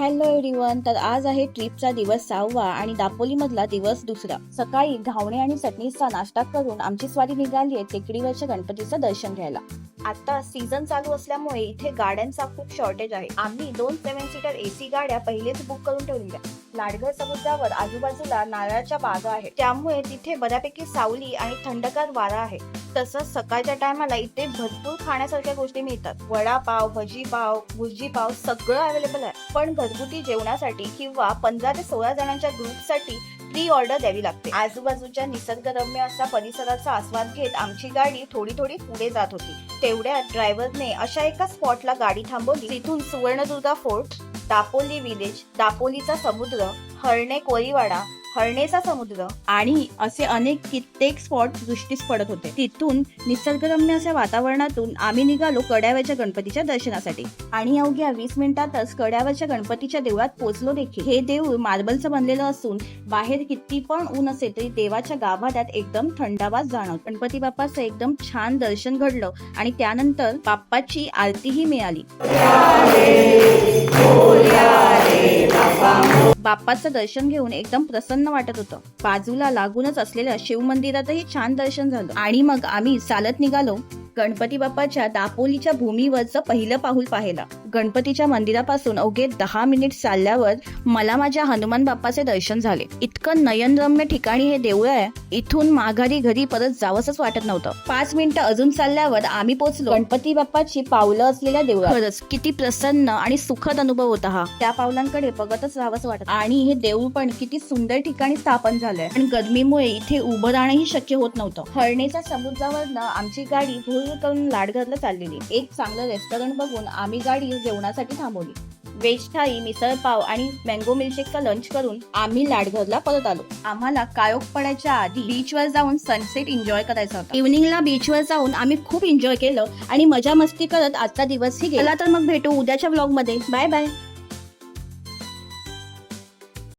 Hello everyone. तर आज आहे ट्रिपचा दिवस 6वा आणि दापोलीमधला दिवस 2रा. सकाळी घावणे आणि चटणीचा नाश्ता करून आमची स्वारी निघाली आहे टेकडीवरच्या गणपतीचं दर्शन घ्यायला. आता सीझन चालू असल्यामुळे इथे गाड्यांचा खूप शॉर्टेज आहे. आम्ही 2 7 सीटर एसी गाड्या पहिलेच बुक करून ठेवल्या. लाडघर समुद्रावर आजूबाजूला नारळाच्या बागा आहेत, त्यामुळे तिथे बऱ्यापैकी सावली आणि थंडगार वारा आहे. तसंच सकाळच्या टायमाला इथे भरपूर खाण्यासारख्या गोष्टी मिळतात. वडापाव, भजीपाव, भुर्जीपाव सगळं अवेलेबल आहे. पण घरगुती जेवणासाठी किंवा 15 ते 16 जणांच्या ग्रुपसाठी प्री ऑर्डर द्यावी लागते. आजूबाजूच्या निसर्गरम्य असा परिसराचा आस्वाद घेत आमची गाडी थोडी थोडी पुढे जात होती. तेवढ्यात ड्रायव्हरने अशा एका स्पॉटला गाडी थांबवली जिथून सुवर्णदुर्गा फोर्ट, दापोली विलेज, दापोलीचा समुद्र, हरणे कोळीवाडा, हरणेचा समुद्र आणि असे अनेक कित्येक स्पॉट दृष्टीस पडत होते. तिथून निसर्गरम्य अशा वातावरणातून आम्ही निघालो कड्यावरच्या गणपतीच्या दर्शनासाठी आणि अवघ्या 20 मिनिटातच कड्यावरच्या गणपतीच्या देवळात पोहोचलो देखील. हे देऊळ मार्बलचं बनलेलं असून बाहेर किती पण ऊन असेल तरी देवाच्या गाभाऱ्यात एकदम थंडावा जाणवतो. गणपती बाप्पाचं एकदम छान दर्शन घडलं आणि त्यानंतर बाप्पाची आरतीही मिळाली. बाप्पाचं दर्शन घेऊन एकदम प्रसन्न वाटत होतं. बाजूला लागूनच असलेल्या शिव मंदिरातही छान दर्शन झालं आणि मग आम्ही चालत निघालो गणपती बाप्पाच्या दापोलीच्या भूमीवरचं पहिलं पाऊल पाहायला. गणपतीच्या मंदिरापासून अवघे 10 मिनिट चालल्यावर मला माझ्या हनुमान बाप्पाचे दर्शन झाले. इतकं नयनरम्य ठिकाणी हे देऊळ आहे, इथून माघारी घरी परत जावंसच वाटत नव्हतं. 5 मिनिटं अजून चालल्यावर आम्ही पोहोचलो गणपती बाप्पाची पावलं असलेल्या देवळात. खरंच किती प्रसन्न आणि सुखद अनुभव होता हा. त्या पावलांकडे बघतच राहावंच वाटत. आणि हे देऊळ पण किती सुंदर ठिकाणी स्थापन झालंय आणि गरमीमुळे इथे उभं राहणंही शक्य होत नव्हतं. हरणेच्या समुद्रावरनं आमची गाडी भूर करून लाडघरला चाललेली. एक चांगलं रेस्टॉरंट बघून आम्ही गाडी जेवणासाठी थांबवली. व्हेज थाळी, मिसळ पाव आणि मँगो मिल्कशेकचा लंच करून आम्ही लाडघरला परत आलो. आम्हाला काळोख पडायच्या आधी बीचवर जाऊन सनसेट एन्जॉय करायचा होता. इव्हनिंगला बीचवर जाऊन आम्ही खूप एन्जॉय केलं आणि मजा मस्ती करत आजचा दिवसही गेला. तर मग भेटू उद्याच्या व्लॉग मध्ये. Bye bye.